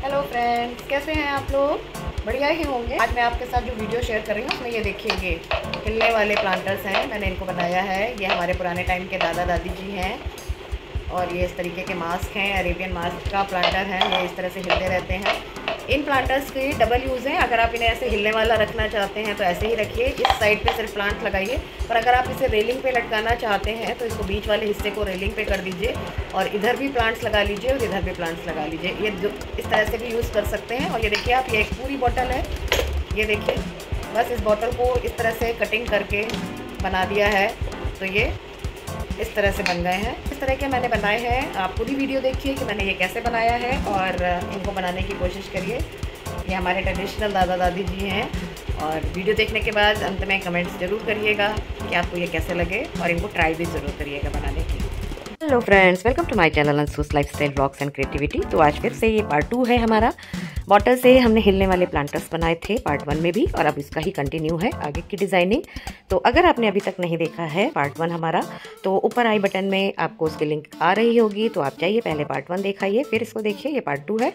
Hello friends, कैसे हैं आप लोग? बढ़िया ही होंगे। आज मैं आपके साथ जो वीडियो शेयर कर रही हूँ उसमें ये देखिए, ये हिलने वाले प्लांटर्स हैं। मैंने इनको बनाया है। ये हमारे पुराने टाइम के दादा दादी जी हैं और ये इस तरीके के मास्क हैं। अरेबियन मास्क का प्लांटर है। ये इस तरह से हिलते रहते हैं। इन प्लांटर्स की डबल यूज़ है। अगर आप इन्हें ऐसे हिलने वाला रखना चाहते हैं तो ऐसे ही रखिए, इस साइड पे सिर्फ प्लांट लगाइए। पर अगर आप इसे रेलिंग पे लटकाना चाहते हैं तो इसको बीच वाले हिस्से को रेलिंग पे कर दीजिए और इधर भी प्लांट्स लगा लीजिए और इधर भी प्लांट्स लगा लीजिए। ये इस तरह से भी यूज़ कर सकते हैं। और ये देखिए आप, ये एक पूरी बॉटल है। ये देखिए, बस इस बॉटल को इस तरह से कटिंग करके बना दिया है तो ये इस तरह से बन गए हैं। इस तरह के मैंने बनाए हैं। आप पूरी वीडियो देखिए कि मैंने ये कैसे बनाया है और इनको बनाने की कोशिश करिए। ये हमारे ट्रेडिशनल दादा दादी जी हैं। और वीडियो देखने के बाद अंत में कमेंट्स ज़रूर करिएगा कि आपको ये कैसे लगे और इनको ट्राई भी ज़रूर करिएगा बनाने की। Hello friends, welcome to my channel Anshu's lifestyle blogs and creativity. तो आज फिर से ये पार्ट 2 है हमारा। बॉटल से हमने हिलने वाले प्लांटर्स बनाए थे पार्ट 1 में भी, और अब इसका ही कंटिन्यू है आगे की डिज़ाइनिंग। तो अगर आपने अभी तक नहीं देखा है पार्ट 1 हमारा, तो ऊपर आई बटन में आपको उसकी लिंक आ रही होगी, तो आप जाइए पहले पार्ट 1 दिखाइए, फिर इसको देखिए। ये पार्ट 2 है।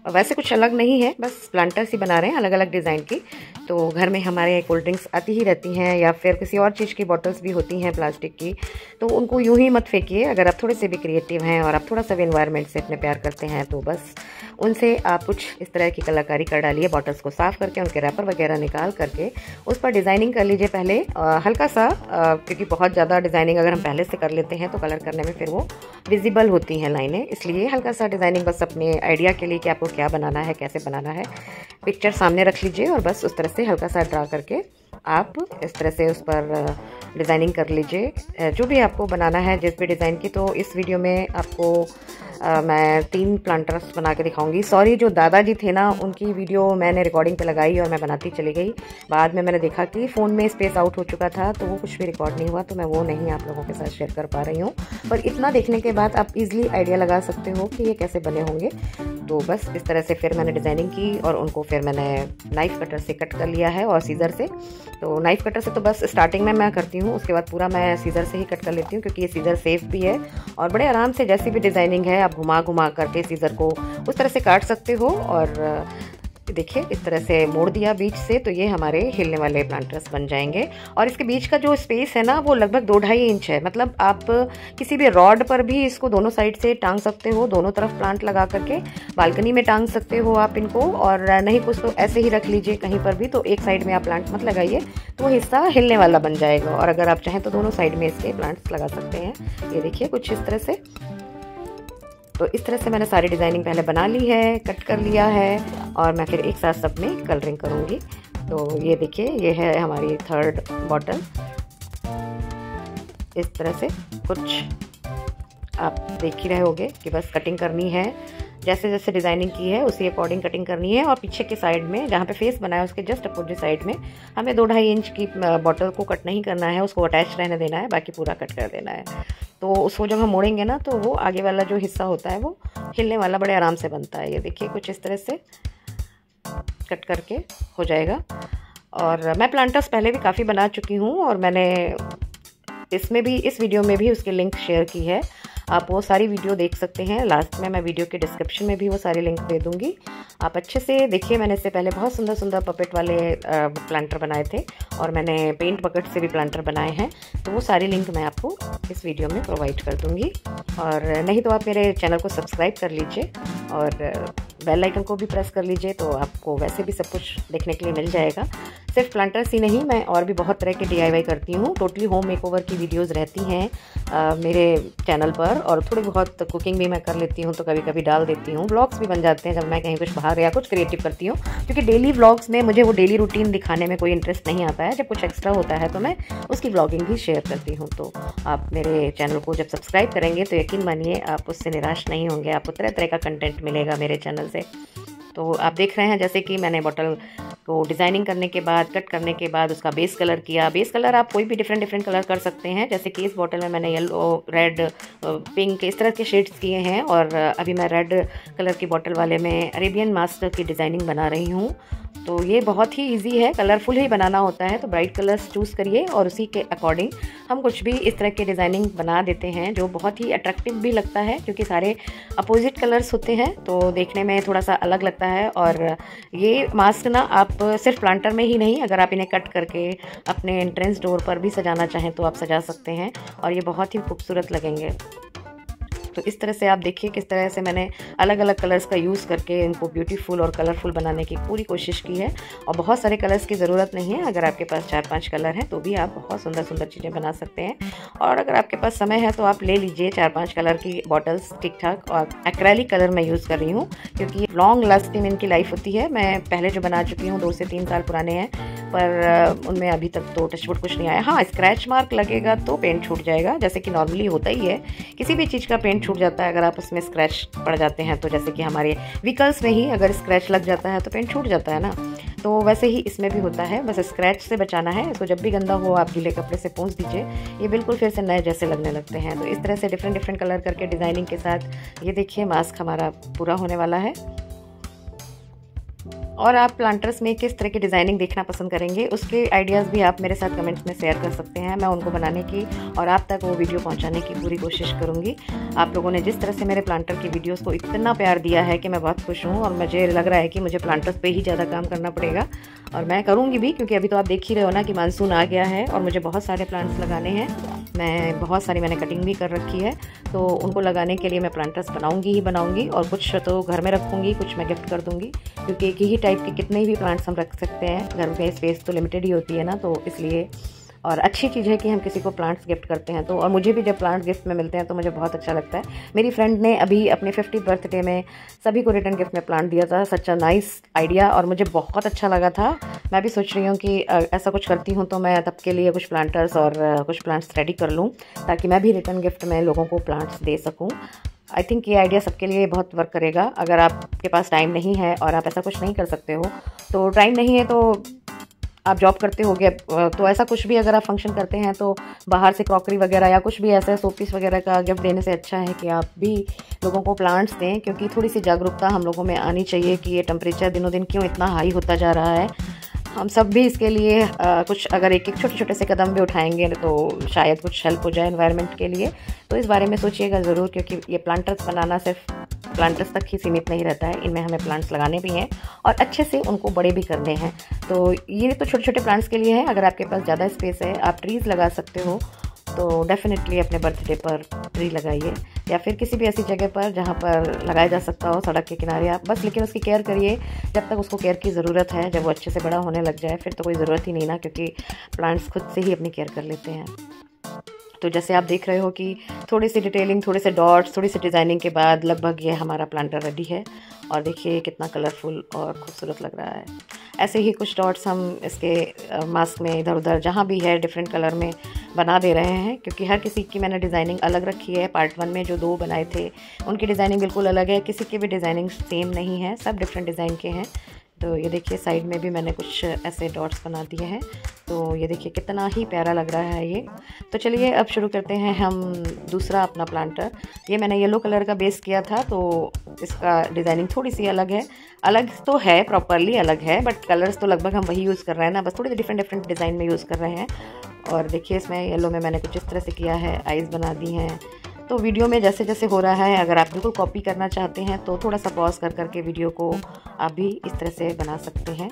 वैसे कुछ अलग नहीं है, बस प्लांटर्स ही बना रहे हैं अलग अलग डिज़ाइन की। तो घर में हमारे कोल्ड ड्रिंक्स आती ही रहती हैं या फिर किसी और चीज़ की बॉटल्स भी होती हैं प्लास्टिक की, तो उनको यूं ही मत फेंकिए। अगर आप थोड़े से भी क्रिएटिव हैं और आप थोड़ा सा भी एनवायरनमेंट से अपने प्यार करते हैं तो बस उनसे आप कुछ इस तरह की कलाकारी कर डालिए। बॉटल्स को साफ़ करके उनके रैपर वगैरह निकाल करके उस पर डिज़ाइनिंग कर लीजिए पहले, हल्का सा, क्योंकि बहुत ज़्यादा डिज़ाइनिंग अगर हम पहले से कर लेते हैं तो कलर करने में फिर वो विजिबल होती हैं लाइनें। इसलिए हल्का सा डिज़ाइनिंग बस अपने आइडिया के लिए कि आपको क्या बनाना है, कैसे बनाना है, पिक्चर सामने रख लीजिए और बस उस तरह से हल्का सा ड्रा करके आप इस तरह से उस पर डिज़ाइनिंग कर लीजिए जो भी आपको बनाना है, जिस भी डिज़ाइन की। तो इस वीडियो में आपको मैं 3 प्लांटर्स बना के दिखाऊंगी। सॉरी, जो दादाजी थे ना, उनकी वीडियो मैंने रिकॉर्डिंग पे लगाई और मैं बनाती चली गई। बाद में मैंने देखा कि फ़ोन में स्पेस आउट हो चुका था तो वो कुछ भी रिकॉर्ड नहीं हुआ, तो मैं वो नहीं आप लोगों के साथ शेयर कर पा रही हूँ। पर इतना देखने के बाद आप इजीली आइडिया लगा सकते हो कि ये कैसे बने होंगे। तो बस इस तरह से फिर मैंने डिज़ाइनिंग की और उनको फिर मैंने नाइफ़ कटर से कट कर लिया है और सीज़र से। तो नाइफ़ कटर से तो बस स्टार्टिंग में मैं करती हूँ, उसके बाद पूरा मैं सीज़र से ही कट कर लेती हूँ, क्योंकि ये सीज़र सेफ भी है और बड़े आराम से जैसी भी डिज़ाइनिंग है आप घुमा घुमा करके सीज़र को उस तरह से काट सकते हो। और देखिए इस तरह से मोड़ दिया बीच से, तो ये हमारे हिलने वाले प्लांटर्स बन जाएंगे। और इसके बीच का जो स्पेस है ना, वो लगभग 2-2.5 इंच है। मतलब आप किसी भी रॉड पर भी इसको दोनों साइड से टांग सकते हो, दोनों तरफ प्लांट लगा करके बालकनी में टांग सकते हो आप इनको। और नहीं कुछ तो ऐसे ही रख लीजिए कहीं पर भी, तो एक साइड में आप प्लांट मत लगाइए तो वो हिस्सा हिलने वाला बन जाएगा। और अगर आप चाहें तो दोनों साइड में इसके प्लांट्स लगा सकते हैं। ये देखिए कुछ इस तरह से। तो इस तरह से मैंने सारी डिज़ाइनिंग पहले बना ली है, कट कर लिया है और मैं फिर एक साथ सब में कलरिंग करूँगी। तो ये देखिए, ये है हमारी 3rd बॉटल। इस तरह से कुछ आप देख ही रहे होगे कि बस कटिंग करनी है, जैसे जैसे डिज़ाइनिंग की है उसी अकॉर्डिंग कटिंग करनी है। और पीछे के साइड में जहाँ पे फेस बनाया उसके जस्ट अपोजिट साइड में हमें 2-2.5 इंच की बॉटल को कट नहीं करना है, उसको अटैच रहने देना है, बाकी पूरा कट कर देना है। तो उसको जब हम मोड़ेंगे ना तो वो आगे वाला जो हिस्सा होता है वो हिलने वाला बड़े आराम से बनता है। ये देखिए कुछ इस तरह से कट करके हो जाएगा। और मैं प्लांटर्स पहले भी काफ़ी बना चुकी हूँ और मैंने इसमें भी, इस वीडियो में भी उसकी लिंक शेयर की है। आप वो सारी वीडियो देख सकते हैं। लास्ट में मैं वीडियो के डिस्क्रिप्शन में भी वो सारी लिंक दे दूँगी, आप अच्छे से देखिए। मैंने इससे पहले बहुत सुंदर सुंदर पपेट वाले प्लांटर बनाए थे और मैंने पेंट बकेट से भी प्लांटर बनाए हैं, तो वो सारी लिंक मैं आपको इस वीडियो में प्रोवाइड कर दूँगी। और नहीं तो आप मेरे चैनल को सब्सक्राइब कर लीजिए और बेल आइकन को भी प्रेस कर लीजिए, तो आपको वैसे भी सब कुछ देखने के लिए मिल जाएगा। सिर्फ प्लांटर्स ही नहीं, मैं और भी बहुत तरह के DIY करती हूँ। टोटली होम मेकओवर की वीडियोस रहती हैं मेरे चैनल पर, और थोड़ी बहुत कुकिंग भी मैं कर लेती हूँ, तो कभी कभी डाल देती हूँ। व्लॉग्स भी बन जाते हैं जब मैं कहीं कुछ बाहर या कुछ क्रिएटिव करती हूँ, क्योंकि डेली व्लॉग्स में मुझे वो डेली रूटीन दिखाने में कोई इंटरेस्ट नहीं आता है। जब कुछ एक्स्ट्रा होता है तो मैं उसकी व्लॉगिंग भी शेयर करती हूँ। तो आप मेरे चैनल को जब सब्सक्राइब करेंगे तो यकीन मानिए आप उससे निराश नहीं होंगे, आपको तरह तरह का कंटेंट मिलेगा मेरे चैनल से। तो आप देख रहे हैं जैसे कि मैंने बॉटल तो डिज़ाइनिंग करने के बाद, कट करने के बाद उसका बेस कलर किया। बेस कलर आप कोई भी डिफरेंट कलर कर सकते हैं, जैसे कि इस बॉटल में मैंने येलो, रेड, पिंक इस तरह के शेड्स किए हैं। और अभी मैं रेड कलर की बॉटल वाले में अरेबियन मास्क की डिज़ाइनिंग बना रही हूँ। तो ये बहुत ही इजी है, कलरफुल ही बनाना होता है। तो ब्राइट कलर्स चूज़ करिए और उसी के अकॉर्डिंग हम कुछ भी इस तरह के डिज़ाइनिंग बना देते हैं, जो बहुत ही अट्रैक्टिव भी लगता है, क्योंकि सारे अपोजिट कलर्स होते हैं तो देखने में थोड़ा सा अलग लगता है। और ये मास्क ना आप सिर्फ प्लांटर में ही नहीं, अगर आप इन्हें कट करके अपने एंट्रेंस डोर पर भी सजाना चाहें तो आप सजा सकते हैं और ये बहुत ही खूबसूरत लगेंगे। तो इस तरह से आप देखिए किस तरह से मैंने अलग अलग कलर्स का यूज़ करके इनको ब्यूटीफुल और कलरफुल बनाने की पूरी कोशिश की है। और बहुत सारे कलर्स की ज़रूरत नहीं है, अगर आपके पास 4-5 कलर हैं तो भी आप बहुत सुंदर सुंदर चीज़ें बना सकते हैं। और अगर आपके पास समय है तो आप ले लीजिए 4-5 कलर की बॉटल्स ठीक ठाक। और एक्रेलिक कलर मैं यूज़ कर रही हूँ क्योंकि लॉन्ग लास्टिंग इनकी लाइफ होती है। मैं पहले जो बना चुकी हूँ 2 से 3 साल पुराने हैं, पर उनमें अभी तक तो टचवुड कुछ नहीं आया। हाँ, स्क्रैच मार्क लगेगा तो पेंट छूट जाएगा, जैसे कि नॉर्मली होता ही है, किसी भी चीज़ का पेंट छूट जाता है अगर आप उसमें स्क्रैच पड़ जाते हैं तो। जैसे कि हमारे व्हीकल्स में ही अगर स्क्रैच लग जाता है तो पेंट छूट जाता है ना, तो वैसे ही इसमें भी होता है। बस स्क्रैच से बचाना है इसको, जब भी गंदा हो आप गीले कपड़े से पोंछ दीजिए, ये बिल्कुल फिर से नए जैसे लगने लगते हैं। तो इस तरह से डिफरेंट कलर करके डिज़ाइनिंग के साथ ये देखिए मास्क हमारा पूरा होने वाला है। और आप प्लांटर्स में किस तरह की डिज़ाइनिंग देखना पसंद करेंगे, उसके आइडियाज़ भी आप मेरे साथ कमेंट्स में शेयर कर सकते हैं। मैं उनको बनाने की और आप तक वो वीडियो पहुंचाने की पूरी कोशिश करूंगी। आप लोगों ने जिस तरह से मेरे प्लांटर की वीडियोस को इतना प्यार दिया है कि मैं बहुत खुश हूँ, और मुझे लग रहा है कि मुझे प्लांटर्स पे ही ज़्यादा काम करना पड़ेगा, और मैं करूँगी भी, क्योंकि अभी तो आप देख ही रहे हो ना कि मानसून आ गया है और मुझे बहुत सारे प्लांट्स लगाने हैं। मैं बहुत सारी मैंने कटिंग भी कर रखी है, तो उनको लगाने के लिए मैं प्लांटर्स बनाऊंगी ही बनाऊंगी, और कुछ तो घर में रखूँगी, कुछ मैं गिफ्ट कर दूँगी, क्योंकि एक ही टाइप के कितने भी प्लांट्स हम रख सकते हैं, घर में स्पेस तो लिमिटेड ही होती है ना, तो इसलिए। और अच्छी चीज़ है कि हम किसी को प्लांट्स गिफ्ट करते हैं, तो और मुझे भी जब प्लांट्स गिफ्ट में मिलते हैं तो मुझे बहुत अच्छा लगता है। मेरी फ्रेंड ने अभी अपने 50th बर्थडे में सभी को रिटर्न गिफ्ट में प्लांट दिया था। सच अ नाइस आइडिया, और मुझे बहुत अच्छा लगा था। मैं भी सोच रही हूँ कि ऐसा कुछ करती हूँ तो मैं तब के लिए कुछ प्लांटर्स और कुछ प्लांट्स रेडी कर लूँ, ताकि मैं भी रिटर्न गिफ्ट में लोगों को प्लांट्स दे सकूँ। आई थिंक ये आइडिया सबके लिए बहुत वर्क करेगा। अगर आपके पास टाइम नहीं है और आप ऐसा कुछ नहीं कर सकते हो, तो टाइम नहीं है तो आप जॉब करते होगे, तो ऐसा कुछ भी अगर आप फंक्शन करते हैं तो बाहर से क्रॉकरी वगैरह या कुछ भी ऐसा सोपीस वगैरह का गिफ्ट देने से अच्छा है कि आप भी लोगों को प्लांट्स दें, क्योंकि थोड़ी सी जागरूकता हम लोगों में आनी चाहिए कि ये टेम्परेचर दिनों दिन क्यों इतना हाई होता जा रहा है। हम सब भी इसके लिए कुछ अगर एक एक छोटे छोटे से कदम भी उठाएंगे तो शायद कुछ हेल्प हो जाए एनवायरनमेंट के लिए। तो इस बारे में सोचिएगा ज़रूर, क्योंकि ये प्लांटर्स बनाना सिर्फ प्लांटर्स तक ही सीमित नहीं रहता है, इनमें हमें प्लांट्स लगाने भी हैं और अच्छे से उनको बड़े भी करने हैं। तो ये तो छोटे छोटे प्लांट्स के लिए है। अगर आपके पास ज़्यादा स्पेस है, आप ट्रीज़ लगा सकते हो, तो डेफिनेटली अपने बर्थडे पर ट्री लगाइए, या फिर किसी भी ऐसी जगह पर जहाँ पर लगाया जा सकता हो, सड़क के किनारे आप बस। लेकिन उसकी केयर करिए जब तक उसको केयर की ज़रूरत है। जब वो अच्छे से बड़ा होने लग जाए फिर तो कोई ज़रूरत ही नहीं ना, क्योंकि प्लांट्स खुद से ही अपनी केयर कर लेते हैं। तो जैसे आप देख रहे हो कि थोड़ी सी डिटेलिंग, थोड़े से डॉट्स, थोड़ी सी डिज़ाइनिंग के बाद लगभग ये हमारा प्लांटर रेडी है। और देखिए कितना कलरफुल और खूबसूरत लग रहा है। ऐसे ही कुछ डॉट्स हम इसके मास्क में इधर उधर जहाँ भी है डिफरेंट कलर में बना दे रहे हैं, क्योंकि हर किसी की मैंने डिज़ाइनिंग अलग रखी है। पार्ट 1 में जो 2 बनाए थे उनकी डिज़ाइनिंग बिल्कुल अलग है, किसी की भी डिज़ाइनिंग सेम नहीं है, सब डिफरेंट डिज़ाइन के हैं। तो ये देखिए साइड में भी मैंने कुछ ऐसे डॉट्स बना दिए हैं, तो ये देखिए कितना ही प्यारा लग रहा है ये। तो चलिए अब शुरू करते हैं हम दूसरा अपना प्लांटर। ये मैंने येलो कलर का बेस किया था, तो इसका डिज़ाइनिंग थोड़ी सी अलग है। अलग तो है, प्रॉपरली अलग है, बट कलर्स तो लगभग हम वही यूज़ कर रहे हैं ना, बस थोड़ी डिफरेंट डिज़ाइन में यूज़ कर रहे हैं। और देखिए इसमें येलो में मैंने कुछ इस तरह से किया है, आइज़ बना दी हैं। तो वीडियो में जैसे जैसे हो रहा है, अगर आप बिल्कुल कॉपी करना चाहते हैं तो थोड़ा सा पॉज कर करके वीडियो को आप भी इस तरह से बना सकते हैं।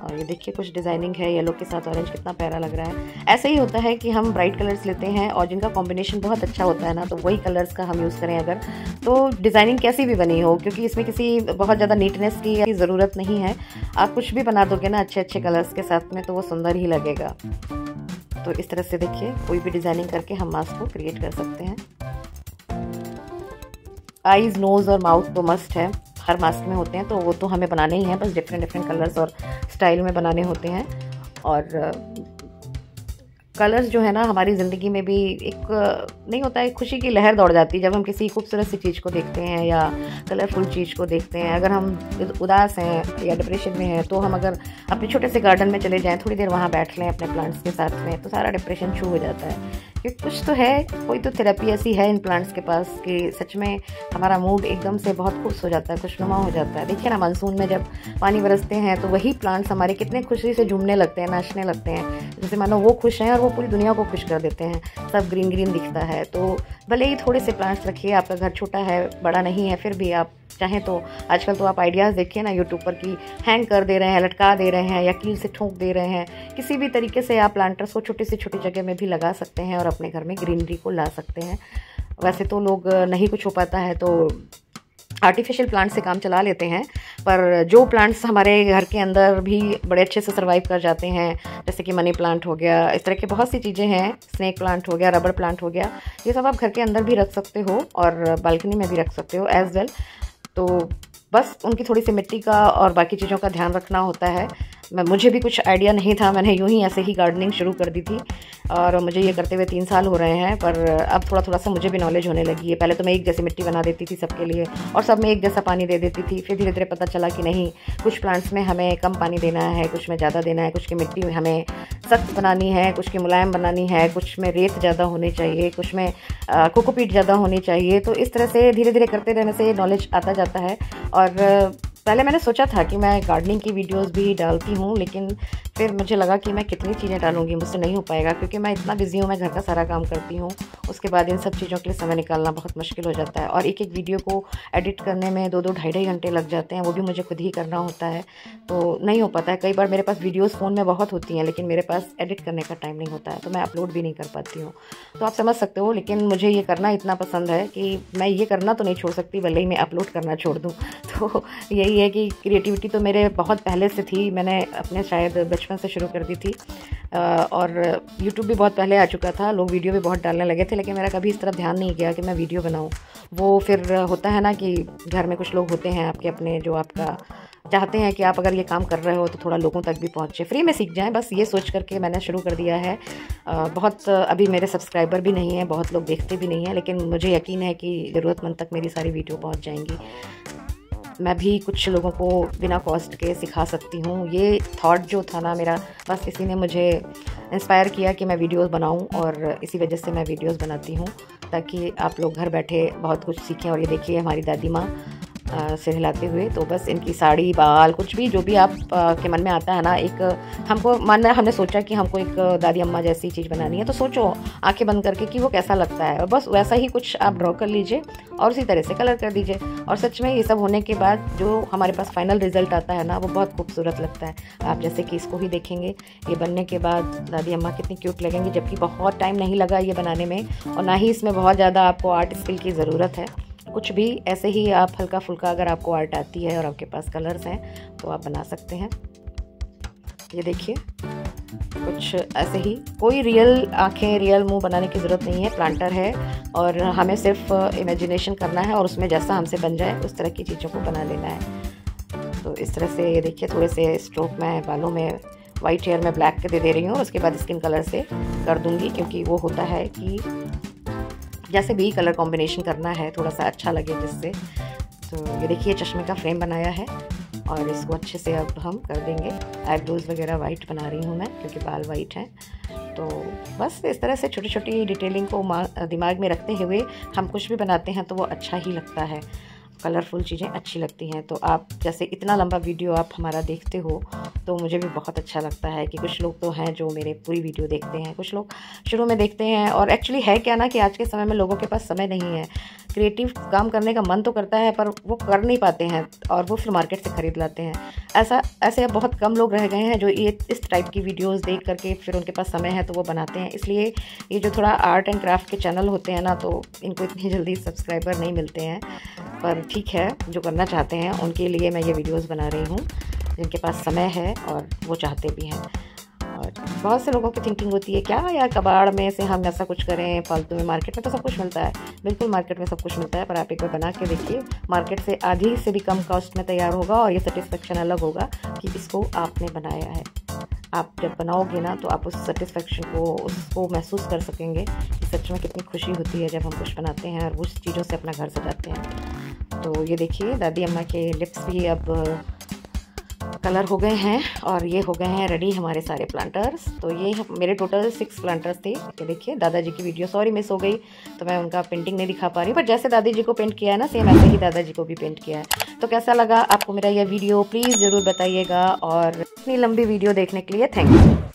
और ये देखिए कुछ डिज़ाइनिंग है येलो के साथ ऑरेंज, कितना प्यारा लग रहा है। ऐसे ही होता है कि हम ब्राइट कलर्स लेते हैं और जिनका कॉम्बिनेशन बहुत अच्छा होता है ना, तो वही कलर्स का हम यूज़ करें अगर, तो डिज़ाइनिंग कैसी भी बनी हो, क्योंकि इसमें किसी बहुत ज़्यादा नीटनेस की ज़रूरत नहीं है। आप कुछ भी बना दोगे ना अच्छे अच्छे कलर्स के साथ में, तो वो सुंदर ही लगेगा। तो इस तरह से देखिए कोई भी डिज़ाइनिंग करके हम मास्क को क्रिएट कर सकते हैं। आईज़, नोज़ और माउथ तो मस्ट है, हर मास्क में होते हैं, तो वो तो हमें बनाने ही हैं, बस डिफरेंट कलर्स और स्टाइल में बनाने होते हैं। और कलर्स जो है ना हमारी ज़िंदगी में भी एक नहीं होता है, खुशी की लहर दौड़ जाती है जब हम किसी खूबसूरत सी चीज़ को देखते हैं या कलरफुल चीज़ को देखते हैं। अगर हम उदास हैं या डिप्रेशन में हैं तो हम अगर अपने छोटे से गार्डन में चले जाएं, थोड़ी देर वहाँ बैठ लें अपने प्लांट्स के साथ में, तो सारा डिप्रेशन छू हो जाता है। क्योंकि कुछ तो है, कोई तो थेरेपी ऐसी है इन प्लांट्स के पास कि सच में हमारा मूड एकदम से बहुत खुश हो जाता है, खुशनुमा हो जाता है। देखिए ना, मानसून में जब पानी बरसते हैं तो वही प्लांट्स हमारे कितने खुशी से झूमने लगते हैं, नाचने लगते हैं, जैसे मानो वो खुश हैं और वो पूरी दुनिया को खुश कर देते हैं। सब ग्रीन ग्रीन दिखता है। तो भले ही थोड़े से प्लांट्स रखिए, आपका घर छोटा है, बड़ा नहीं है, फिर भी आप चाहें तो आजकल तो आप आइडियाज़ देखिए ना यूट्यूब पर कि हैंग कर दे रहे हैं, लटका दे रहे हैं या कील से ठोक दे रहे हैं। किसी भी तरीके से आप प्लांटर्स को छोटी से छोटी जगह में भी लगा सकते हैं और अपने घर में ग्रीनरी को ला सकते हैं। वैसे तो लोग नहीं कुछ हो पाता है तो आर्टिफिशियल प्लांट से काम चला लेते हैं, पर जो प्लांट्स हमारे घर के अंदर भी बड़े अच्छे से सर्वाइव कर जाते हैं, जैसे कि मनी प्लांट हो गया, इस तरह की बहुत सी चीज़ें हैं, स्नेक प्लांट हो गया, रबर प्लांट हो गया, ये सब आप घर के अंदर भी रख सकते हो और बालकनी में भी रख सकते हो एज वेल। तो बस उनकी थोड़ी सी मिट्टी का और बाकी चीज़ों का ध्यान रखना होता है। मुझे भी कुछ आइडिया नहीं था, मैंने यूं ही ऐसे ही गार्डनिंग शुरू कर दी थी और मुझे ये करते हुए 3 साल हो रहे हैं, पर अब थोड़ा थोड़ा सा मुझे भी नॉलेज होने लगी है। पहले तो मैं एक जैसी मिट्टी बना देती थी सबके लिए और सब में एक जैसा पानी दे देती थी, फिर धीरे धीरे पता चला कि नहीं, कुछ प्लांट्स में हमें कम पानी देना है, कुछ में ज़्यादा देना है, कुछ की मिट्टी हमें सख्त बनानी है, कुछ की मुलायम बनानी है, कुछ में रेत ज़्यादा होनी चाहिए, कुछ में कोकोपीट ज़्यादा होनी चाहिए। तो इस तरह से धीरे धीरे करते रहने से नॉलेज आता जाता है। और पहले मैंने सोचा था कि मैं गार्डनिंग की वीडियोस भी डालती हूँ, लेकिन फिर मुझे लगा कि मैं कितनी चीज़ें डालूँगी, मुझसे नहीं हो पाएगा क्योंकि मैं इतना बिज़ी हूँ, मैं घर का सारा काम करती हूँ, उसके बाद इन सब चीज़ों के लिए समय निकालना बहुत मुश्किल हो जाता है। और एक एक वीडियो को एडिट करने में 2-2 ढाई घंटे लग जाते हैं, वो भी मुझे खुद ही करना होता है, तो नहीं हो पाता है। कई बार मेरे पास वीडियोज़ फ़ोन में बहुत होती हैं, लेकिन मेरे पास एडिट करने का टाइम नहीं होता है, तो मैं अपलोड भी नहीं कर पाती हूँ। तो आप समझ सकते हो, लेकिन मुझे ये करना इतना पसंद है कि मैं ये करना तो नहीं छोड़ सकती, भले ही मैं अपलोड करना छोड़ दूँ। तो यही है कि क्रिएटिविटी तो मेरे बहुत पहले से थी, मैंने अपने शायद बचपन से शुरू कर दी थी। और यूट्यूब भी बहुत पहले आ चुका था, लोग वीडियो भी बहुत डालने लगे थे, लेकिन मेरा कभी इस तरफ ध्यान नहीं गया कि मैं वीडियो बनाऊँ। वो फिर होता है ना कि घर में कुछ लोग होते हैं आपके अपने, जो आपका चाहते हैं कि आप अगर ये काम कर रहे हो तो थोड़ा लोगों तक भी पहुँचे, फ्री में सीख जाएं, बस ये सोच करके मैंने शुरू कर दिया है। बहुत अभी मेरे सब्सक्राइबर भी नहीं हैं, बहुत लोग देखते भी नहीं हैं, लेकिन मुझे यकीन है कि ज़रूरतमंद तक मेरी सारी वीडियो पहुँच जाएंगी। मैं भी कुछ लोगों को बिना कॉस्ट के सिखा सकती हूँ। ये थॉट जो था ना मेरा, बस किसी ने मुझे इंस्पायर किया कि मैं वीडियोस बनाऊँ, और इसी वजह से मैं वीडियोस बनाती हूँ ताकि आप लोग घर बैठे बहुत कुछ सीखें। और ये देखिए हमारी दादी माँ सिर हिलाते हुए, तो बस इनकी साड़ी, बाल, कुछ भी जो भी आप के मन में आता है ना, एक हमको मन में हमने सोचा कि हमको एक दादी अम्मा जैसी चीज़ बनानी है, तो सोचो आंखें बंद करके कि वो कैसा लगता है, और बस वैसा ही कुछ आप ड्रॉ कर लीजिए और उसी तरह से कलर कर दीजिए। और सच में ये सब होने के बाद जो हमारे पास फाइनल रिजल्ट आता है ना, वो बहुत खूबसूरत लगता है। आप जैसे कि इसको ही देखेंगे, ये बनने के बाद दादी अम्मा कितनी क्यूट लगेंगी, जबकि बहुत टाइम नहीं लगा ये बनाने में, और ना ही इसमें बहुत ज़्यादा आपको आर्ट स्किल की ज़रूरत है। कुछ भी ऐसे ही आप हल्का फुल्का, अगर आपको आर्ट आती है और आपके पास कलर्स हैं तो आप बना सकते हैं। ये देखिए कुछ ऐसे ही, कोई रियल आँखें, रियल मुंह बनाने की ज़रूरत नहीं है, प्लांटर है और हमें सिर्फ इमेजिनेशन करना है और उसमें जैसा हमसे बन जाए उस तरह की चीज़ों को बना लेना है। तो इस तरह से ये देखिए, थोड़े से स्ट्रोक मैं बालों में, वाइट हेयर में ब्लैक दे रही हूँ, उसके बाद स्किन कलर से कर दूँगी, क्योंकि वो होता है कि जैसे भी कलर कॉम्बिनेशन करना है थोड़ा सा अच्छा लगे जिससे। तो ये देखिए चश्मे का फ्रेम बनाया है और इसको अच्छे से अब हम कर देंगे। आईब्रोज वगैरह वाइट बना रही हूँ मैं, क्योंकि बाल वाइट हैं। तो बस इस तरह से छोटी छोटी डिटेलिंग को दिमाग में रखते हुए हम कुछ भी बनाते हैं तो वो अच्छा ही लगता है, कलरफुल चीज़ें अच्छी लगती हैं। तो आप जैसे इतना लंबा वीडियो आप हमारा देखते हो तो मुझे भी बहुत अच्छा लगता है कि कुछ लोग तो हैं जो मेरे पूरी वीडियो देखते हैं, कुछ लोग शुरू में देखते हैं। और एक्चुअली है क्या ना कि आज के समय में लोगों के पास समय नहीं है, क्रिएटिव काम करने का मन तो करता है पर वो कर नहीं पाते हैं और वो फिर मार्केट से ख़रीद लाते हैं। ऐसे अब बहुत कम लोग रह गए हैं जो ये इस टाइप की वीडियोस देख करके फिर उनके पास समय है तो वो बनाते हैं। इसलिए ये जो थोड़ा आर्ट एंड क्राफ्ट के चैनल होते हैं ना, तो इनको इतनी जल्दी सब्सक्राइबर नहीं मिलते हैं, पर ठीक है, जो करना चाहते हैं उनके लिए मैं ये वीडियोस बना रही हूँ, जिनके पास समय है और वो चाहते भी हैं। और बहुत से लोगों की थिंकिंग होती है क्या यार, कबाड़ में से हम ऐसा कुछ करें फालतू में, मार्केट में तो सब कुछ मिलता है। बिल्कुल मार्केट में सब कुछ मिलता है, पर आप एक बार बना के देखिए, मार्केट से आधी से भी कम कॉस्ट में तैयार होगा और ये सेटिस्फेक्शन अलग होगा कि इसको आपने बनाया है। आप जब बनाओगे ना तो आप उस सेटिस्फेक्शन को उसको महसूस कर सकेंगे कि सच में कितनी खुशी होती है जब हम कुछ बनाते हैं और उस चीज़ों से अपना घर सजाते हैं। तो ये देखिए दादी अम्मा के लिप्स भी अब कलर हो गए हैं और ये हो गए हैं रेडी हमारे सारे प्लांटर्स। तो ये मेरे टोटल 6 प्लांटर्स थे। ये देखिए दादाजी की वीडियो सॉरी मिस हो गई तो मैं उनका पेंटिंग नहीं दिखा पा रही, बट जैसे दादी जी को पेंट किया है ना सेम ऐसे ही दादाजी को भी पेंट किया है। तो कैसा लगा आपको मेरा यह वीडियो प्लीज़ ज़रूर बताइएगा और इतनी लंबी वीडियो देखने के लिए थैंक यू।